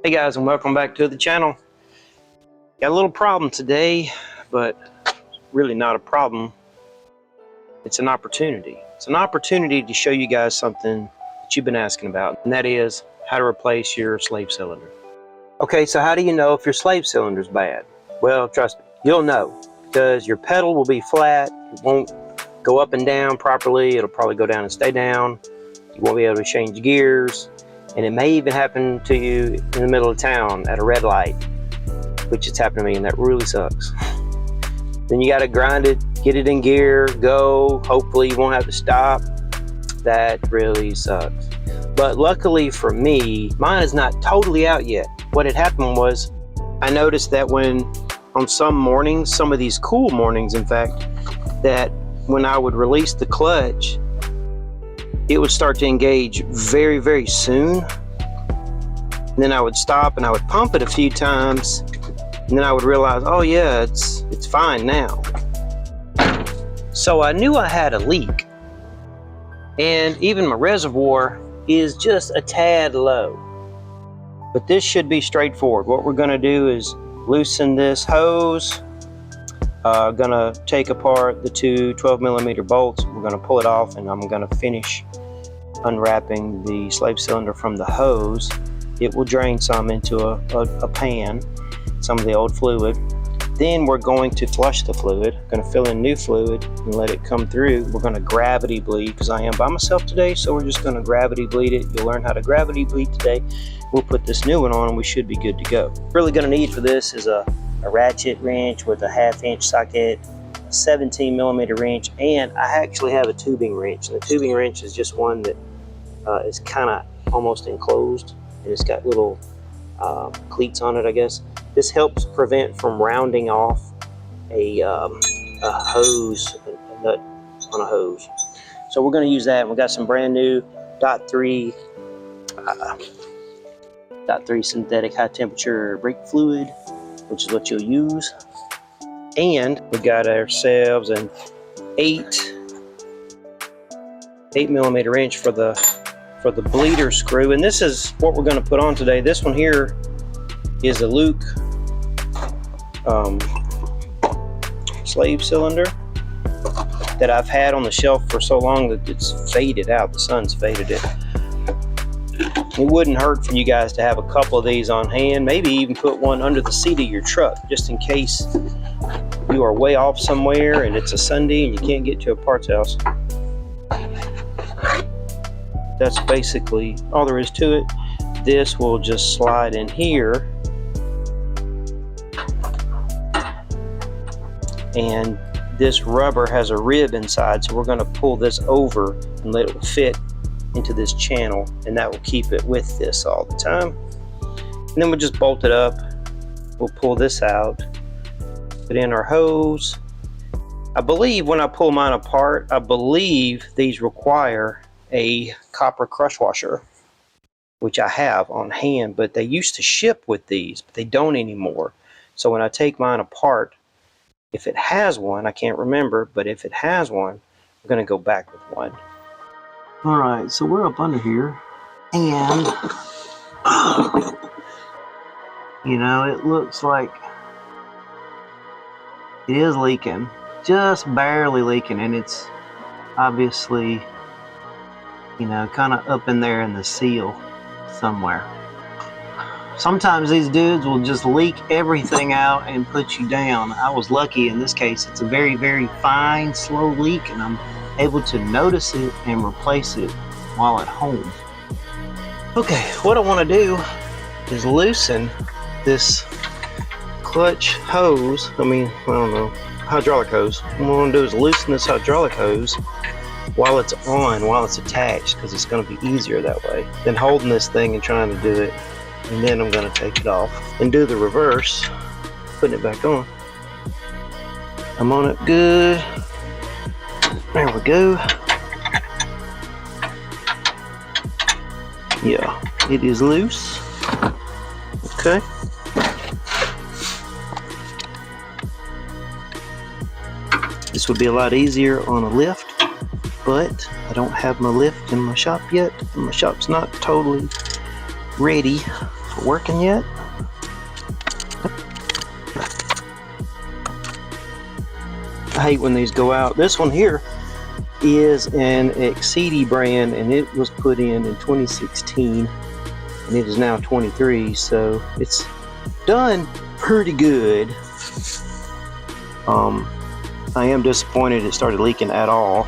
Hey guys, and welcome back to the channel. Got a little problem today, but really not a problem. It's an opportunity. It's an opportunity to show you guys something that you've been asking about, and that is how to replace your slave cylinder. Okay, so how do you know if your slave cylinder is bad? Well, trust me, you'll know, because your pedal will be flat. It won't go up and down properly. It'll probably go down and stay down. You won't be able to change gears. And it may even happen to you in the middle of town at a red light, which has happened to me, and that really sucks. Then you got to grind it, get it in gear, go. Hopefully you won't have to stop. That really sucks. But luckily for me, mine is not totally out yet. What had happened was I noticed that on some mornings, some of these cool mornings in fact, that when I would release the clutch, it would start to engage very, very soon. And then I would stop and I would pump it a few times, and then I would realize, oh yeah, it's fine now. So I knew I had a leak, and even my reservoir is just a tad low. But this should be straightforward. What we're gonna do is loosen this hose. Gonna take apart the two 12mm bolts. We're gonna pull it off, and I'm gonna finish unwrapping the slave cylinder from the hose. It will drain some into a pan, some of the old fluid. Then we're going to flush the fluid. Going to fill in new fluid and let it come through. We're going to gravity bleed, because I am by myself today, so we're just going to gravity bleed it. You'll learn how to gravity bleed today. We'll put this new one on and we should be good to go. Really going to need for this is a ratchet wrench with a 1/2 inch socket, 17mm wrench, and I actually have a tubing wrench. And the tubing wrench is just one that is kind of almost enclosed, and it's got little cleats on it, I guess. This helps prevent from rounding off a hose, a nut on a hose. So we're going to use that, and we got some brand new .3 synthetic high temperature brake fluid, which is what you'll use. And we got ourselves an 8mm wrench for the bleeder screw, and this is what we're going to put on today. This one here is a Luke slave cylinder that I've had on the shelf for so long that it's faded out. The sun's faded it. It wouldn't hurt for you guys to have a couple of these on hand, maybe even put one under the seat of your truck, just in case you are way off somewhere and it's a Sunday and you can't get to a parts house. That's basically all there is to it. This will just slide in here, and this rubber has a rib inside, so we're going to pull this over and let it fit into this channel, and that will keep it with this all the time. And then we'll just bolt it up. We'll pull this out, put in our hose. I believe when I pull mine apart, I believe these require a copper crush washer, which I have on hand, but they used to ship with these, but they don't anymore. So when I take mine apart, if it has one, I can't remember, but if it has one, I'm going to go back with one. All right, so we're up under here, and you know, it looks like it is leaking, just barely leaking, and it's obviously, you know, kind of up in there in the seal somewhere. Sometimes these dudes will just leak everything out and put you down. I was lucky in this case. It's a very, very fine, slow leak, and I'm able to notice it and replace it while at home. Okay, what I want to do is loosen this clutch hose. Hydraulic hose. What I want to do is loosen this hydraulic hose while it's on, while it's attached, because it's going to be easier that way than holding this thing and trying to do it. And then I'm going to take it off and do the reverse, putting it back on. I'm on it good. There we go. Yeah, it is loose. Okay. This would be a lot easier on a lift, but I don't have my lift in my shop yet. My shop's not totally ready working yet. I hate when these go out. This one here is an Exceedi brand, and it was put in 2016, and it is now 23, so it's done pretty good. I am disappointed it started leaking at all.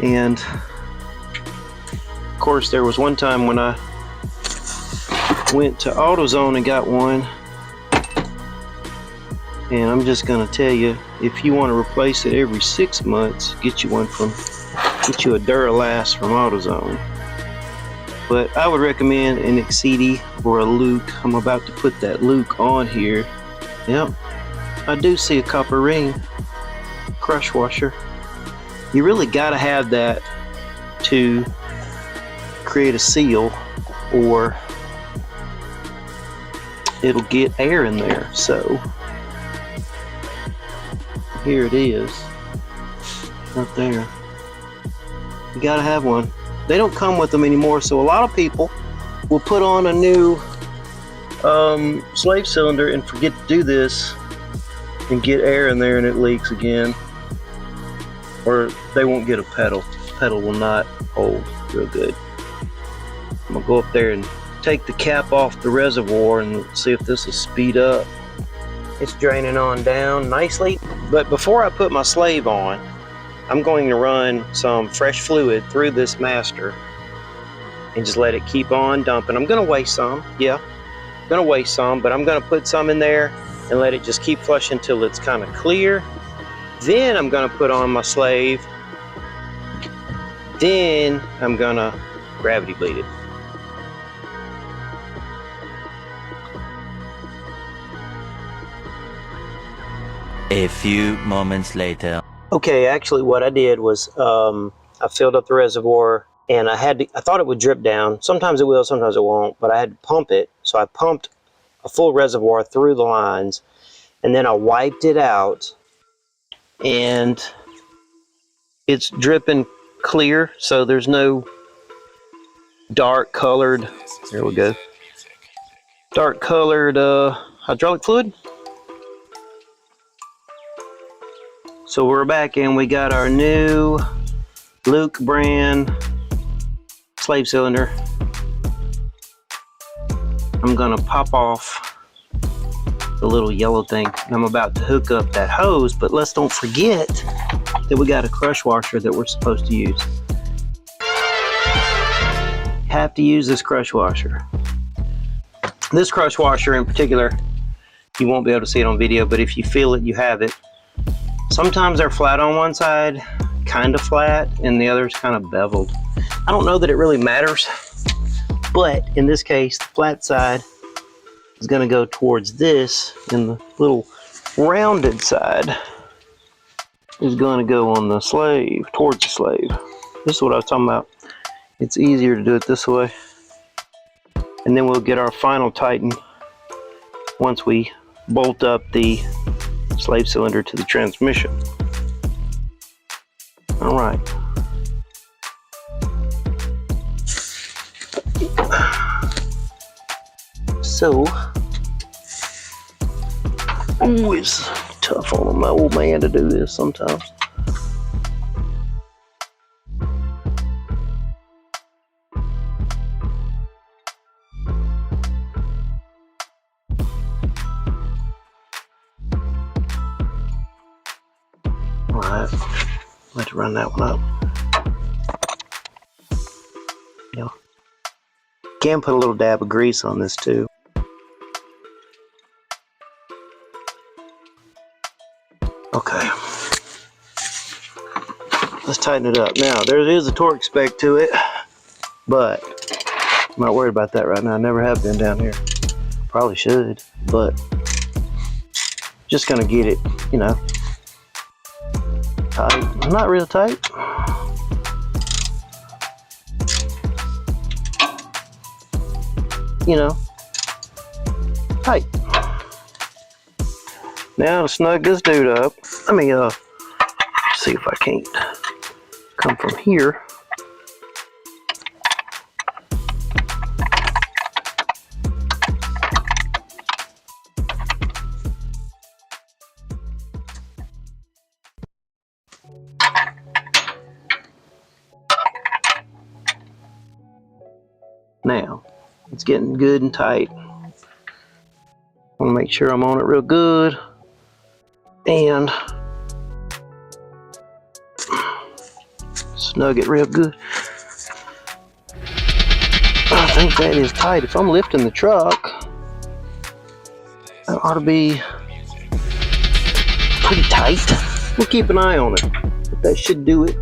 And of course, there was one time when I went to AutoZone and got one, and I'm just gonna tell you, if you want to replace it every 6 months, get you a Duralast from AutoZone. But I would recommend an Exceedi or a Luke. I'm about to put that Luke on here. Yep, I do see a copper ring crush washer. You really got to have that to create a seal, or it'll get air in there. So here it is, right there. You got to have one. They don't come with them anymore, so a lot of people will put on a new slave cylinder and forget to do this and get air in there, and it leaks again. Or they won't get a pedal. The pedal will not hold real good. I'm gonna go up there and take the cap off the reservoir and see if this will speed up. It's draining on down nicely. But before I put my slave on, I'm going to run some fresh fluid through this master and just let it keep on dumping. I'm gonna waste some, yeah. I'm gonna waste some, but I'm gonna put some in there and let it just keep flushing until it's kind of clear. Then I'm gonna put on my slave. Then I'm gonna gravity bleed it. A few moments later. Okay, actually what I did was I filled up the reservoir, and I thought it would drip down. Sometimes it will, sometimes it won't, but I had to pump it. So I pumped a full reservoir through the lines, and then I wiped it out, and it's dripping clear, so there's no dark colored, there we go, dark colored hydraulic fluid. So we're back, and we got our new Luke brand slave cylinder. I'm gonna pop off the little yellow thing. I'm about to hook up that hose, but let's don't forget that we got a crush washer that we're supposed to use. Have to use this crush washer. This crush washer in particular, you won't be able to see it on video, but if you feel it, you have it. Sometimes they're flat on one side, kind of flat, and the other's kind of beveled. I don't know that it really matters, but in this case, the flat side is going to go towards this, and the little rounded side is going to go on the slave, towards the slave. This is what I was talking about. It's easier to do it this way. And then we'll get our final tighten once we bolt up the slave cylinder to the transmission. All right. So, ooh, it's tough on my old man to do this sometimes. All right, let's run that one up. Yeah. Can put a little dab of grease on this too. Okay, let's tighten it up. Now, there is a torque spec to it, but I'm not worried about that right now. I never have been down here. Probably should, but just gonna get it, you know, tight. Not real tight. You know, tight. Now to snug this dude up, let me see if I can't come from here. Now, it's getting good and tight. I want to make sure I'm on it real good. And snug it real good. I think that is tight. If I'm lifting the truck, that ought to be pretty tight. We'll keep an eye on it, but that should do it.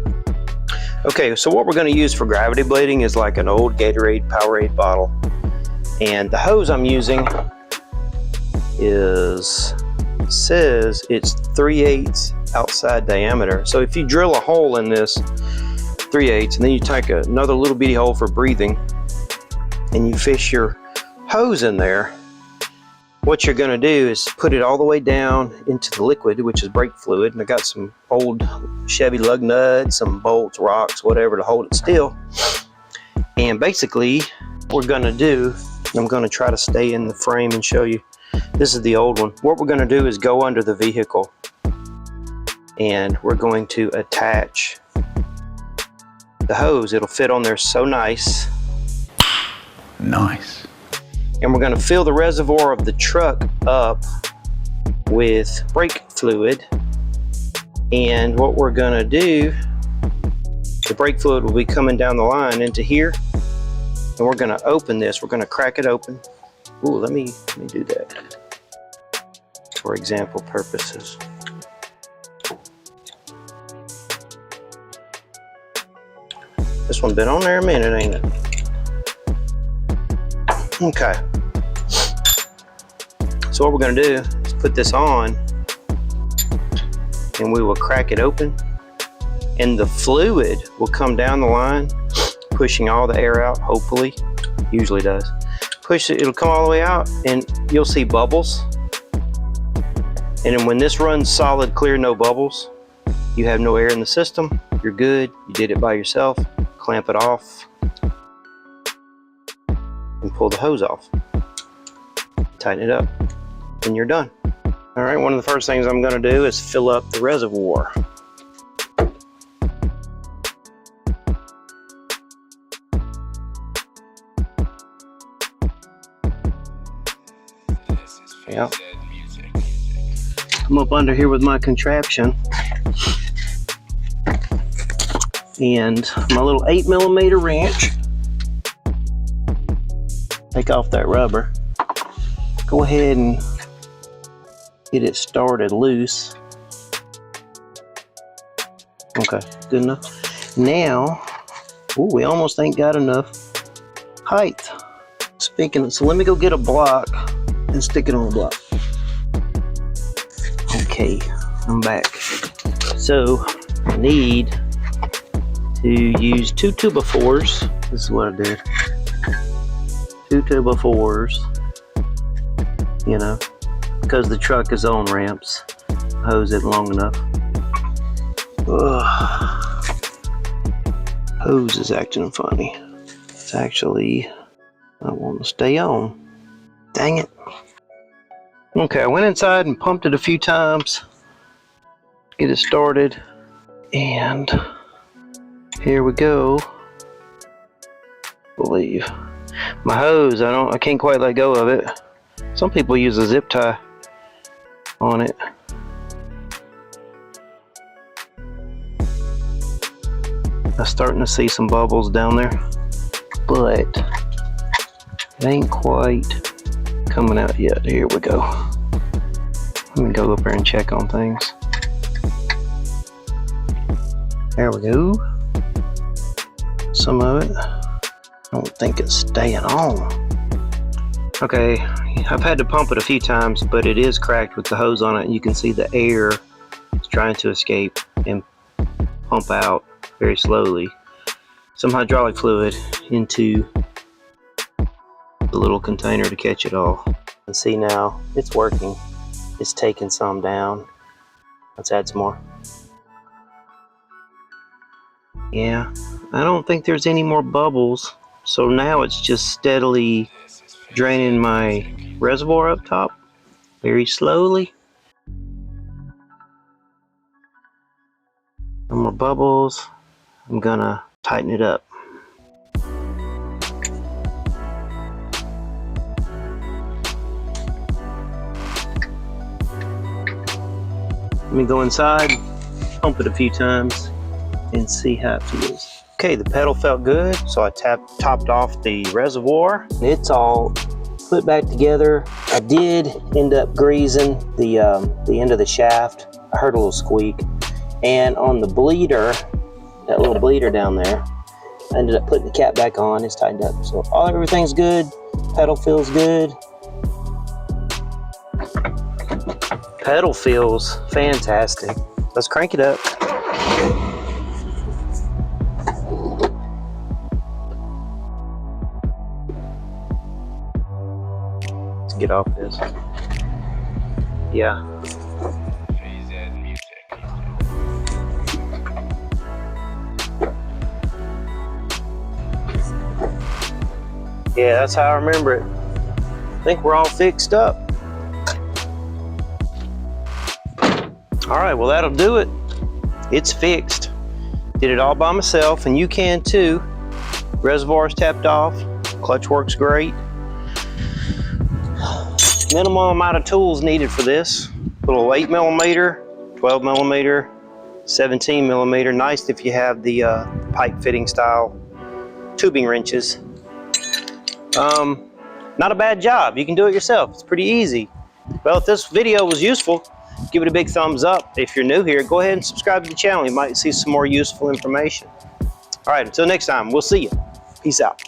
Okay, so what we're going to use for gravity blading is like an old Gatorade Powerade bottle. And the hose I'm using says it's 3/8 outside diameter. So if you drill a hole in this 3/8 and then you take another little bitty hole for breathing and you fish your hose in there, what you're going to do is put it all the way down into the liquid, which is brake fluid. And I got some old Chevy lug nuts, some bolts, rocks, whatever to hold it still. And basically what we're going to do, I'm going to try to stay in the frame and show you. This is the old one. What we're going to do is go under the vehicle and we're going to attach the hose. It'll fit on there so nice. Nice. And we're going to fill the reservoir of the truck up with brake fluid. And what we're going to do, the brake fluid will be coming down the line into here. And we're going to open this. We're going to crack it open. Ooh, let me do that for example purposes. This one's been on there a minute, ain't it? Okay. So what we're going to do is put this on and we will crack it open and the fluid will come down the line, pushing all the air out, hopefully. Usually does. Push it, it'll come all the way out and you'll see bubbles. And then when this runs solid, clear, no bubbles, you have no air in the system, you're good. You did it by yourself. Clamp it off and pull the hose off. Tighten it up and you're done. All right, one of the first things I'm going to do is fill up the reservoir. Yeah. I'm up under here with my contraption and my little 8mm wrench. Take off that rubber. Go ahead and get it started loose. Okay, good enough. Now, ooh, we almost ain't got enough height. Speaking of, so let me go get a block and stick it on the block. Okay, I'm back. So I need to use 2 2x4s. This is what I did. 2 2x4s. You know, because the truck is on ramps. Hose it long enough. Ugh. Hose is acting funny. It's actually, I want to stay on. Dang it. Okay, I went inside and pumped it a few times. Get it started. And here we go. Believe. My hose, I can't quite let go of it. Some people use a zip tie on it. I'm starting to see some bubbles down there, but it ain't quite coming out yet. Here we go. Let me go up there and check on things. There we go. Some of it. I don't think it's staying on. Okay, I've had to pump it a few times, but it is cracked with the hose on it. You can see the air is trying to escape and pump out very slowly. Some hydraulic fluid into the little container to catch it all. And see now, it's working. It's taking some down. Let's add some more. Yeah, I don't think there's any more bubbles. So now it's just steadily draining my reservoir up top, very slowly. No more bubbles. I'm gonna tighten it up. me go inside, pump it a few times, and see how it feels. Okay, the pedal felt good, so I topped off the reservoir. It's all put back together. I did end up greasing the end of the shaft. I heard a little squeak. And on the bleeder, that little bleeder down there, I ended up putting the cap back on. It's tightened up. So everything's good. Pedal feels good. Pedal feels fantastic. Let's crank it up. Let's get off this. Yeah. Yeah, that's how I remember it. I think we're all fixed up. All right, well, that'll do it. It's fixed. Did it all by myself, and you can too. Reservoir's tapped off. Clutch works great. Minimal amount of tools needed for this. Little 8mm, 12mm, 17mm. Nice if you have the pipe fitting style tubing wrenches. Not a bad job. You can do it yourself. It's pretty easy. Well, if this video was useful, give it a big thumbs up. If you're new here, go ahead and subscribe to the channel. You might see some more useful information. All right, until next time, we'll see you. Peace out.